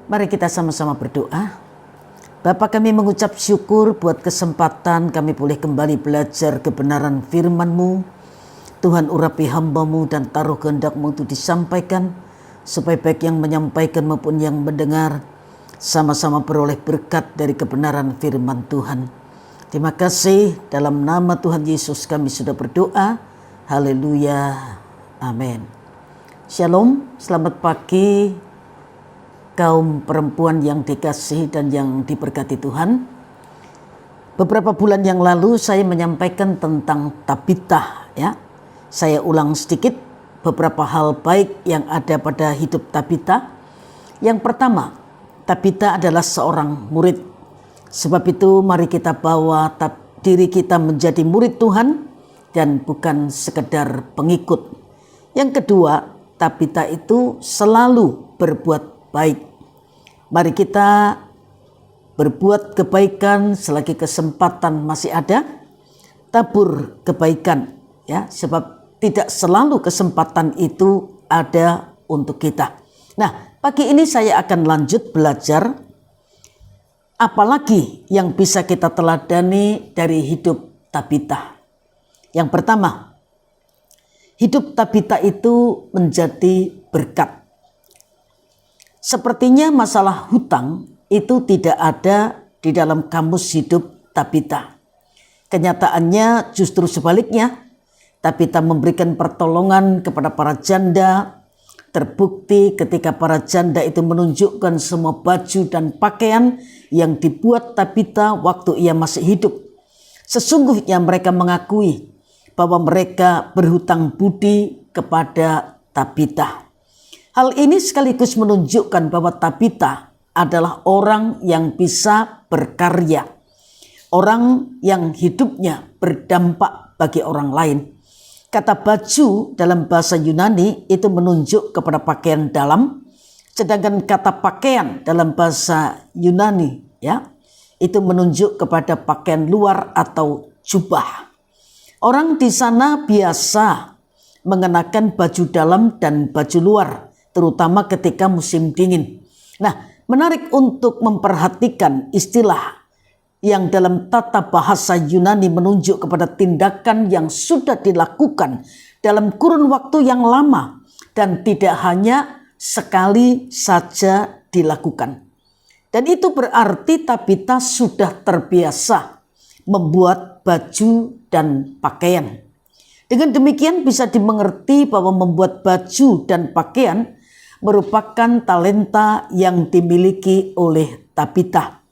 Mari kita sama-sama berdoa. Bapa, kami mengucap syukur buat kesempatan kami boleh kembali belajar kebenaran firman-Mu. Tuhan, urapi hamba-Mu dan taruh kehendak-Mu untuk disampaikan, supaya baik yang menyampaikan maupun yang mendengar sama-sama beroleh berkat dari kebenaran firman Tuhan. Terima kasih, dalam nama Tuhan Yesus kami sudah berdoa. Haleluya. Amin. Shalom, selamat pagi kaum perempuan yang dikasihi dan yang diberkati Tuhan. Beberapa bulan yang lalu saya menyampaikan tentang Tabita, ya. Saya ulang sedikit beberapa hal baik yang ada pada hidup Tabita. Yang pertama, Tabita adalah seorang murid. Sebab itu mari kita bawa diri kita menjadi murid Tuhan dan bukan sekedar pengikut. Yang kedua, Tabita itu selalu berbuat baik. Mari kita berbuat kebaikan selagi kesempatan masih ada. Tabur kebaikan, ya, sebab tidak selalu kesempatan itu ada untuk kita. Nah, pagi ini saya akan lanjut belajar apalagi yang bisa kita teladani dari hidup Tabita. Yang pertama, hidup Tabita itu menjadi berkat. Sepertinya masalah hutang itu tidak ada di dalam kamus hidup Tabita. Kenyataannya justru sebaliknya. Tabita memberikan pertolongan kepada para janda. Terbukti ketika para janda itu menunjukkan semua baju dan pakaian yang dibuat Tabita waktu ia masih hidup. Sesungguhnya mereka mengakui bahwa mereka berhutang budi kepada Tabita. Hal ini sekaligus menunjukkan bahwa Tabita adalah orang yang bisa berkarya. Orang yang hidupnya berdampak bagi orang lain. Kata baju dalam bahasa Yunani itu menunjuk kepada pakaian dalam. Sedangkan kata pakaian dalam bahasa Yunani, ya, itu menunjuk kepada pakaian luar atau jubah. Orang di sana biasa mengenakan baju dalam dan baju luar, terutama ketika musim dingin. Nah, menarik untuk memperhatikan istilah yang dalam tata bahasa Yunani menunjuk kepada tindakan yang sudah dilakukan dalam kurun waktu yang lama dan tidak hanya sekali saja dilakukan. Dan itu berarti Tabita sudah terbiasa membuat baju dan pakaian. Dengan demikian bisa dimengerti bahwa membuat baju dan pakaian merupakan talenta yang dimiliki oleh Tabita.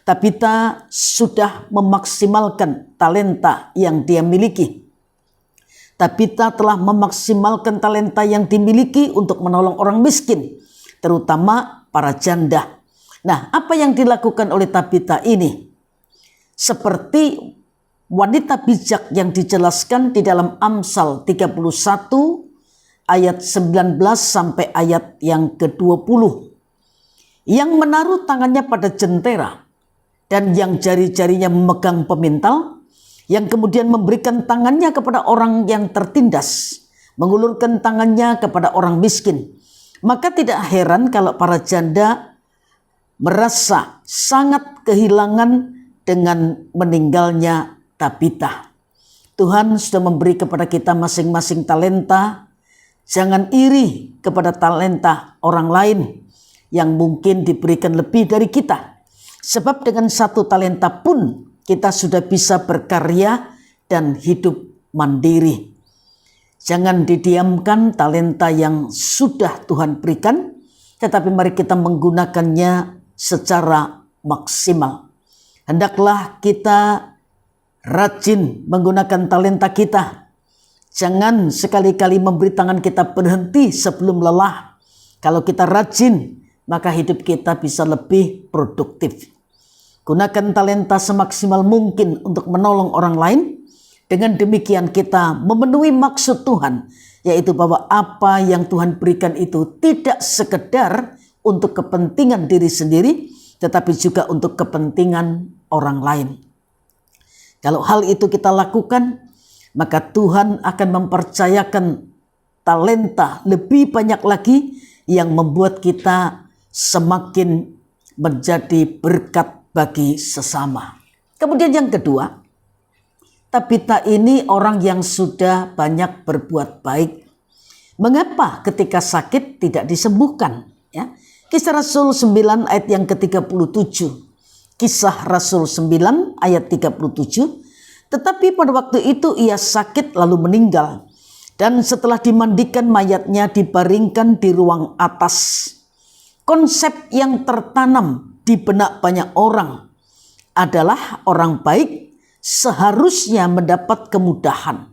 Tabita sudah memaksimalkan talenta yang dia miliki. Tabita telah memaksimalkan talenta yang dimiliki untuk menolong orang miskin, terutama para janda. Nah, apa yang dilakukan oleh Tabita ini? Seperti wanita bijak yang dijelaskan di dalam Amsal 31 ayat 19 sampai ayat yang ke-20. Yang menaruh tangannya pada jentera dan yang jari-jarinya memegang pemintal, yang kemudian memberikan tangannya kepada orang yang tertindas, mengulurkan tangannya kepada orang miskin. Maka tidak heran kalau para janda merasa sangat kehilangan dengan meninggalnya Tabita. Tuhan sudah memberi kepada kita masing-masing talenta. Jangan iri kepada talenta orang lain yang mungkin diberikan lebih dari kita. Sebab dengan satu talenta pun kita sudah bisa berkarya dan hidup mandiri. Jangan didiamkan talenta yang sudah Tuhan berikan, tetapi mari kita menggunakannya secara maksimal. Hendaklah kita rajin menggunakan talenta kita. Jangan sekali-kali memberi tangan kita berhenti sebelum lelah. Kalau kita rajin, maka hidup kita bisa lebih produktif. Gunakan talenta semaksimal mungkin untuk menolong orang lain. Dengan demikian kita memenuhi maksud Tuhan, yaitu bahwa apa yang Tuhan berikan itu tidak sekedar untuk kepentingan diri sendiri, tetapi juga untuk kepentingan orang lain. Kalau hal itu kita lakukan, maka Tuhan akan mempercayakan talenta lebih banyak lagi yang membuat kita semakin menjadi berkat bagi sesama. Kemudian yang kedua, Tabita ini orang yang sudah banyak berbuat baik. Mengapa ketika sakit tidak disembuhkan? Ya. Kisah Rasul 9 ayat yang ke-37. Kisah Rasul 9 ayat 37. Tetapi pada waktu itu ia sakit lalu meninggal. Dan setelah dimandikan mayatnya dibaringkan di ruang atas. Konsep yang tertanam di benak banyak orang adalah orang baik seharusnya mendapat kemudahan.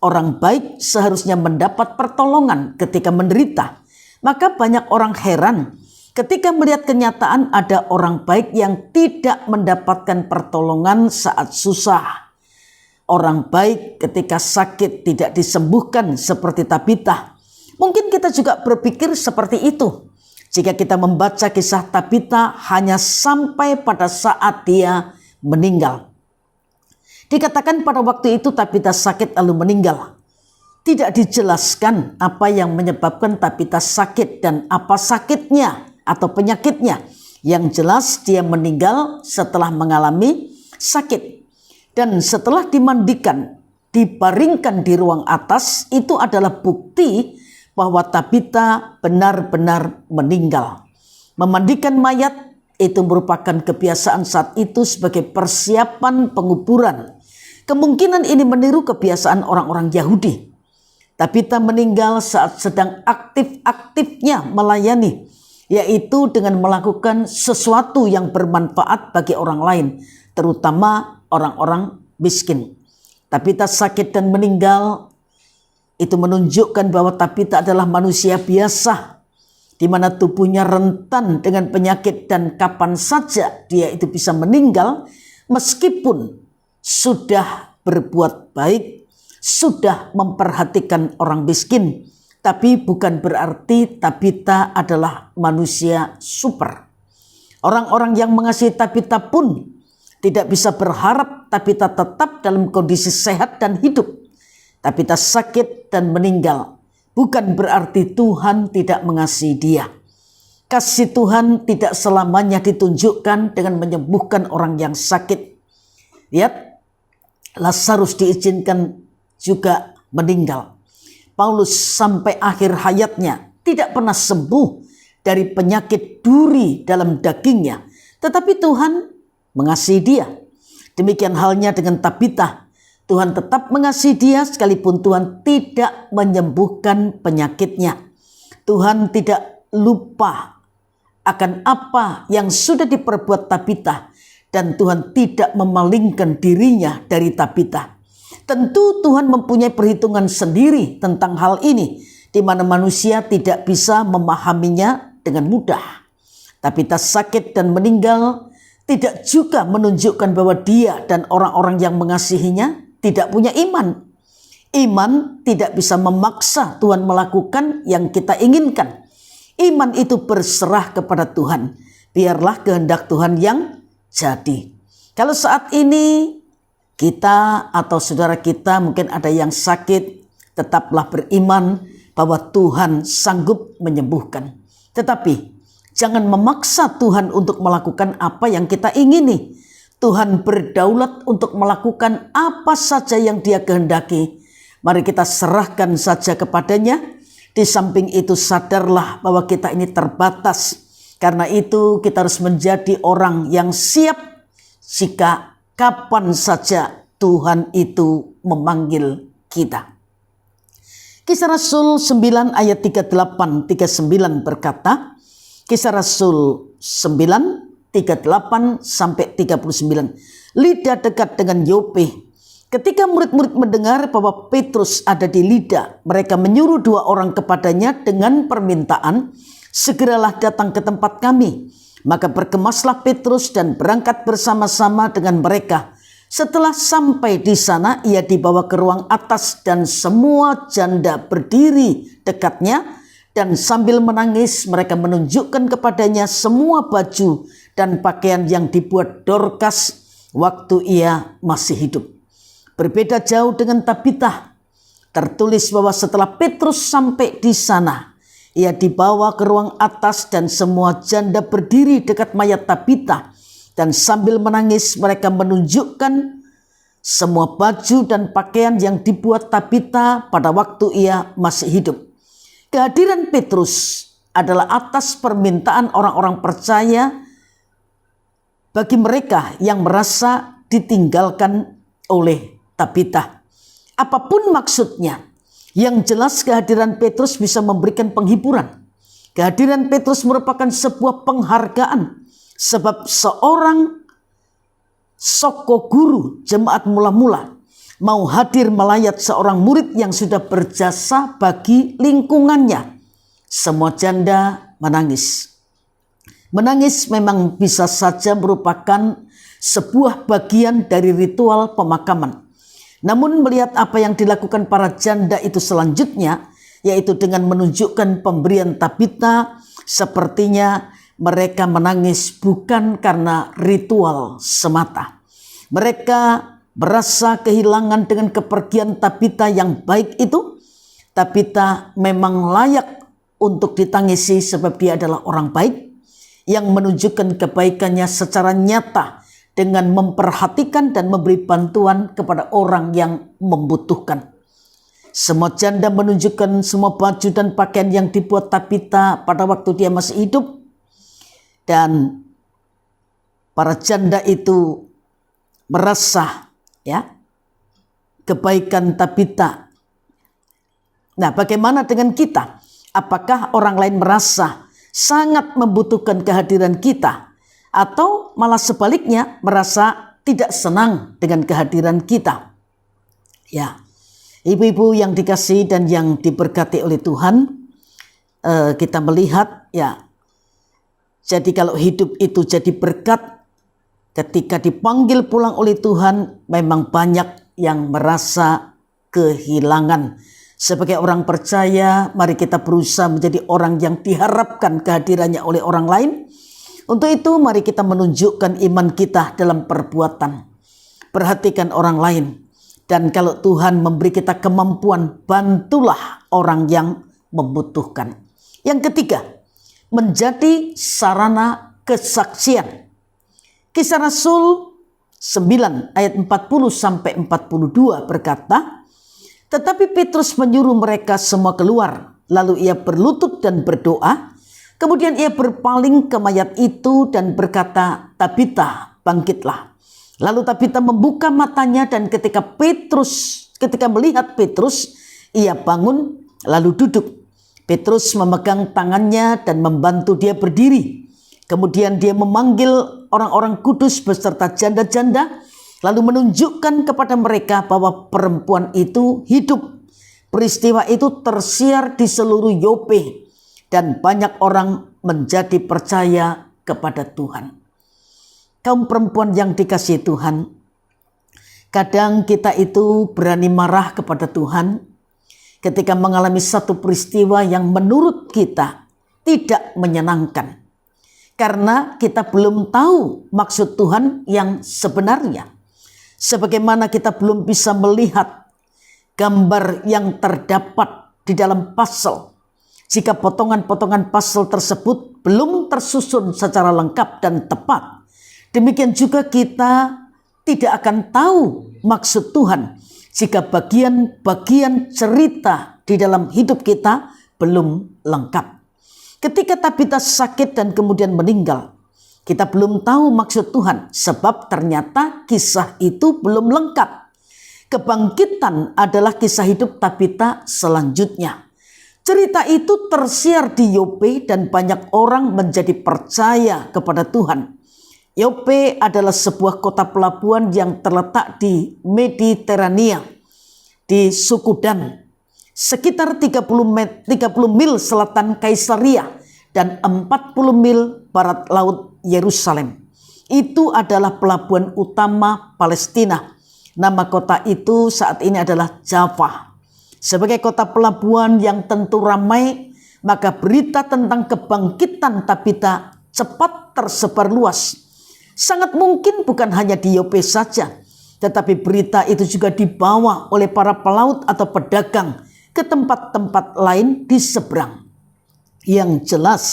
Orang baik seharusnya mendapat pertolongan ketika menderita. Maka banyak orang heran ketika melihat kenyataan ada orang baik yang tidak mendapatkan pertolongan saat susah. Orang baik ketika sakit tidak disembuhkan seperti Tabita. Mungkin kita juga berpikir seperti itu. Jika kita membaca kisah Tabita hanya sampai pada saat dia meninggal. Dikatakan pada waktu itu Tabita sakit lalu meninggal. Tidak dijelaskan apa yang menyebabkan Tabita sakit dan apa sakitnya atau penyakitnya. Yang jelas dia meninggal setelah mengalami sakit. Dan setelah dimandikan, dibaringkan di ruang atas, itu adalah bukti bahwa Tabita benar-benar meninggal. Memandikan mayat itu merupakan kebiasaan saat itu sebagai persiapan penguburan. Kemungkinan ini meniru kebiasaan orang-orang Yahudi. Tabita meninggal saat sedang aktif-aktifnya melayani, yaitu dengan melakukan sesuatu yang bermanfaat bagi orang lain, terutama orang-orang miskin. Tabita sakit dan meninggal, itu menunjukkan bahwa Tabita adalah manusia biasa, di mana tubuhnya rentan dengan penyakit dan kapan saja dia itu bisa meninggal, meskipun sudah berbuat baik, sudah memperhatikan orang miskin. Tapi bukan berarti Tabita adalah manusia super. Orang-orang yang mengasihi Tabita pun tidak bisa berharap Tabita tetap dalam kondisi sehat dan hidup. Tabita sakit dan meninggal bukan berarti Tuhan tidak mengasihi dia. Kasih Tuhan tidak selamanya ditunjukkan dengan menyembuhkan orang yang sakit. Lihat, Lazarus diizinkan juga meninggal. Paulus sampai akhir hayatnya tidak pernah sembuh dari penyakit duri dalam dagingnya. Tetapi Tuhan mengasihi dia. Demikian halnya dengan Tabita. Tuhan tetap mengasihi dia sekalipun Tuhan tidak menyembuhkan penyakitnya. Tuhan tidak lupa akan apa yang sudah diperbuat Tabita. Dan Tuhan tidak memalingkan dirinya dari Tabita. Tentu Tuhan mempunyai perhitungan sendiri tentang hal ini, di mana manusia tidak bisa memahaminya dengan mudah. Tabita sakit dan meninggal tidak juga menunjukkan bahwa dia dan orang-orang yang mengasihinya tidak punya iman. Iman tidak bisa memaksa Tuhan melakukan yang kita inginkan. Iman itu berserah kepada Tuhan. Biarlah kehendak Tuhan yang jadi. Kalau saat ini kita atau saudara kita mungkin ada yang sakit, tetaplah beriman bahwa Tuhan sanggup menyembuhkan. Tetapi jangan memaksa Tuhan untuk melakukan apa yang kita ingini. Tuhan berdaulat untuk melakukan apa saja yang Dia kehendaki. Mari kita serahkan saja kepadanya. Di samping itu sadarlah bahwa kita ini terbatas. Karena itu kita harus menjadi orang yang siap jika kapan saja Tuhan itu memanggil kita. Kisah Rasul 9 ayat 38-39 berkata, Kisah Rasul 9, 38 sampai 39. Lida dekat dengan Yope. Ketika murid-murid mendengar bahwa Petrus ada di Lida, mereka menyuruh 2 orang kepadanya dengan permintaan, segeralah datang ke tempat kami. Maka bergemaslah Petrus dan berangkat bersama-sama dengan mereka. Setelah sampai di sana, ia dibawa ke ruang atas dan semua janda berdiri dekatnya. Dan sambil menangis mereka menunjukkan kepadanya semua baju dan pakaian yang dibuat Dorcas waktu ia masih hidup. Berbeda jauh dengan Tabita. Tertulis bahwa setelah Petrus sampai di sana, Ia dibawa ke ruang atas dan semua janda berdiri dekat mayat Tabita. Dan sambil menangis mereka menunjukkan semua baju dan pakaian yang dibuat Tabita pada waktu ia masih hidup. Kehadiran Petrus adalah atas permintaan orang-orang percaya bagi mereka yang merasa ditinggalkan oleh Tabita. Apapun maksudnya, yang jelas kehadiran Petrus bisa memberikan penghiburan. Kehadiran Petrus merupakan sebuah penghargaan, sebab seorang soko guru jemaat mula-mula mau hadir melayat seorang murid yang sudah berjasa bagi lingkungannya. Semua janda menangis. Menangis memang bisa saja merupakan sebuah bagian dari ritual pemakaman. Namun melihat apa yang dilakukan para janda itu selanjutnya, yaitu dengan menunjukkan pemberian Tabita, sepertinya mereka menangis bukan karena ritual semata. Mereka merasa kehilangan dengan kepergian Tabita yang baik itu. Tabita memang layak untuk ditangisi sebab dia adalah orang baik yang menunjukkan kebaikannya secara nyata dengan memperhatikan dan memberi bantuan kepada orang yang membutuhkan. Semua janda menunjukkan semua baju dan pakaian yang dibuat Tabita pada waktu dia masih hidup. Dan para janda itu merasa kebaikan Tabita. Nah, bagaimana dengan kita? Apakah orang lain merasa sangat membutuhkan kehadiran kita? Atau malah sebaliknya merasa tidak senang dengan kehadiran kita? Ya, ibu-ibu yang dikasihi dan yang diberkati oleh Tuhan, kita melihat jadi kalau hidup itu jadi berkat, ketika dipanggil pulang oleh Tuhan, memang banyak yang merasa kehilangan. Sebagai orang percaya, mari kita berusaha menjadi orang yang diharapkan kehadirannya oleh orang lain. Untuk itu mari kita menunjukkan iman kita dalam perbuatan. Perhatikan orang lain. Dan kalau Tuhan memberi kita kemampuan, bantulah orang yang membutuhkan. Yang ketiga, menjadi sarana kesaksian. Kisah Rasul 9 ayat 40-42 berkata, tetapi Petrus menyuruh mereka semua keluar. Lalu ia berlutut dan berdoa. Kemudian ia berpaling ke mayat itu dan berkata, Tabita, bangkitlah. Lalu Tabita membuka matanya dan ketika melihat Petrus, ia bangun lalu duduk. Petrus memegang tangannya dan membantu dia berdiri. Kemudian dia memanggil orang-orang kudus beserta janda-janda, lalu menunjukkan kepada mereka bahwa perempuan itu hidup. Peristiwa itu tersiar di seluruh Yope. Dan banyak orang menjadi percaya kepada Tuhan. Kaum perempuan yang dikasihi Tuhan, kadang kita itu berani marah kepada Tuhan ketika mengalami satu peristiwa yang menurut kita tidak menyenangkan. Karena kita belum tahu maksud Tuhan yang sebenarnya. Sebagaimana kita belum bisa melihat gambar yang terdapat di dalam pasal. Jika potongan-potongan pasal tersebut belum tersusun secara lengkap dan tepat, demikian juga kita tidak akan tahu maksud Tuhan jika bagian-bagian cerita di dalam hidup kita belum lengkap. Ketika Tabita sakit dan kemudian meninggal, kita belum tahu maksud Tuhan sebab ternyata kisah itu belum lengkap. Kebangkitan adalah kisah hidup Tabita selanjutnya. Cerita itu tersiar di Yope dan banyak orang menjadi percaya kepada Tuhan. Yope adalah sebuah kota pelabuhan yang terletak di Mediterania, di suku Dan, sekitar 30 mil selatan Kaisaria dan 40 mil barat laut Yerusalem. Itu adalah pelabuhan utama Palestina. Nama kota itu saat ini adalah Jaffa. Sebagai kota pelabuhan yang tentu ramai, maka berita tentang kebangkitan Tabita cepat tersebar luas. Sangat mungkin bukan hanya di Yope saja, tetapi berita itu juga dibawa oleh para pelaut atau pedagang ke tempat-tempat lain di seberang. Yang jelas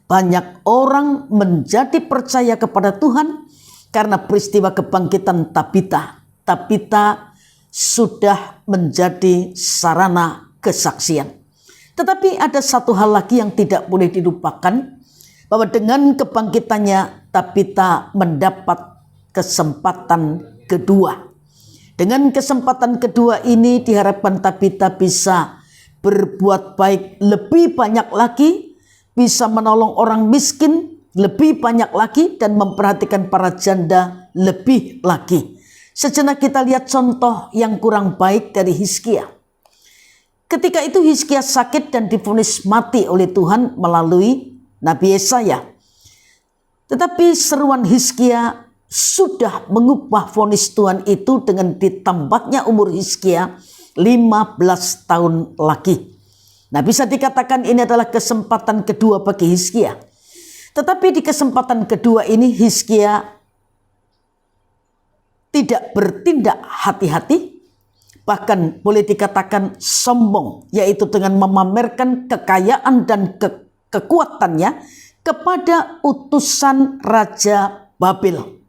banyak orang menjadi percaya kepada Tuhan karena peristiwa kebangkitan Tabita. Tabita sudah menjadi sarana kesaksian. Tetapi ada satu hal lagi yang tidak boleh dilupakan, bahwa dengan kebangkitannya Tabita mendapat kesempatan kedua. Dengan kesempatan kedua ini diharapkan Tabita bisa berbuat baik lebih banyak lagi, bisa menolong orang miskin lebih banyak lagi, dan memperhatikan para janda lebih lagi. Sejenak kita lihat contoh yang kurang baik dari Hizkia. Ketika itu Hizkia sakit dan divonis mati oleh Tuhan melalui Nabi Yesaya. Tetapi seruan Hizkia sudah mengubah vonis Tuhan itu dengan ditambahnya umur Hizkia 15 tahun lagi. Nah, bisa dikatakan ini adalah kesempatan kedua bagi Hizkia. Tetapi di kesempatan kedua ini Hizkia tidak bertindak hati-hati, bahkan boleh dikatakan sombong, yaitu dengan memamerkan kekayaan dan kekuatannya kepada utusan Raja Babel.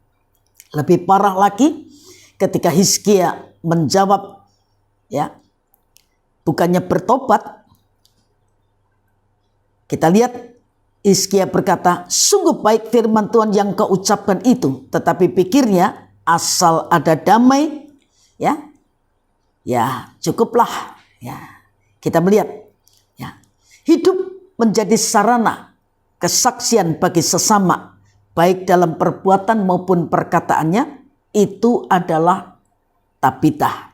Lebih parah lagi ketika Hizkia menjawab, ya, bukannya bertobat. Kita lihat Hizkia berkata, sungguh baik firman Tuhan yang kau ucapkan itu, tetapi pikirnya asal ada damai, ya cukuplah. Ya, kita melihat, ya, hidup menjadi sarana kesaksian bagi sesama, baik dalam perbuatan maupun perkataannya, itu adalah Tabita.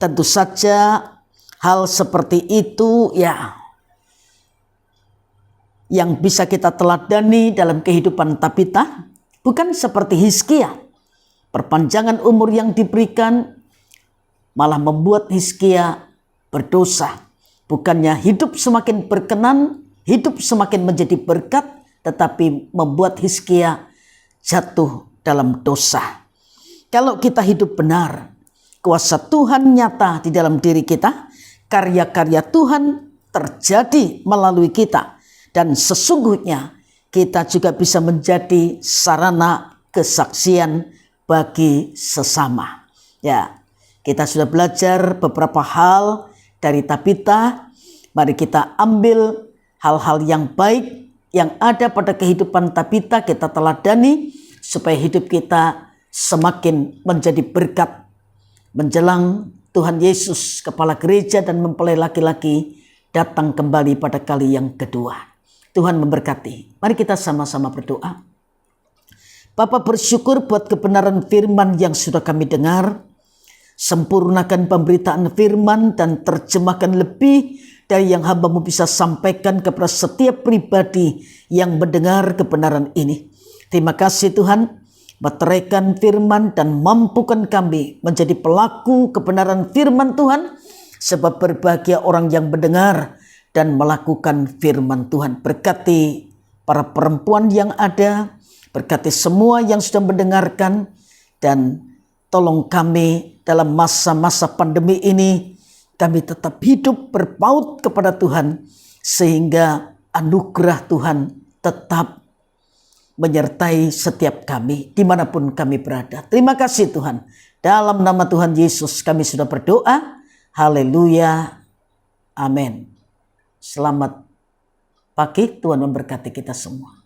Tentu saja hal seperti itu, ya, yang bisa kita teladani dalam kehidupan Tabita, bukan seperti Hizkia. Perpanjangan umur yang diberikan malah membuat Hizkia berdosa. Bukannya hidup semakin berkenan, hidup semakin menjadi berkat, tetapi membuat Hizkia jatuh dalam dosa. Kalau kita hidup benar, kuasa Tuhan nyata di dalam diri kita, karya-karya Tuhan terjadi melalui kita, dan sesungguhnya kita juga bisa menjadi sarana kesaksian bagi sesama. Ya, kita sudah belajar beberapa hal dari Tabita. Mari kita ambil hal-hal yang baik yang ada pada kehidupan Tabita, kita teladani supaya hidup kita semakin menjadi berkat menjelang Tuhan Yesus Kepala Gereja dan mempelai laki-laki datang kembali pada kali yang kedua. Tuhan memberkati. Mari kita sama-sama berdoa. Bapa, bersyukur buat kebenaran firman yang sudah kami dengar. Sempurnakan pemberitaan firman dan terjemahkan lebih dari yang hamba-Mu bisa sampaikan kepada setiap pribadi yang mendengar kebenaran ini. Terima kasih Tuhan, meteraikan firman dan mampukan kami menjadi pelaku kebenaran firman Tuhan, sebab berbahagia orang yang mendengar dan melakukan firman Tuhan. Berkati para perempuan yang ada, berkati semua yang sudah mendengarkan, dan tolong kami dalam masa-masa pandemi ini, kami tetap hidup berpaut kepada Tuhan, sehingga anugerah Tuhan tetap menyertai setiap kami, dimanapun kami berada. Terima kasih Tuhan. Dalam nama Tuhan Yesus kami sudah berdoa. Haleluya. Amin. Selamat pagi, Tuhan memberkati kita semua.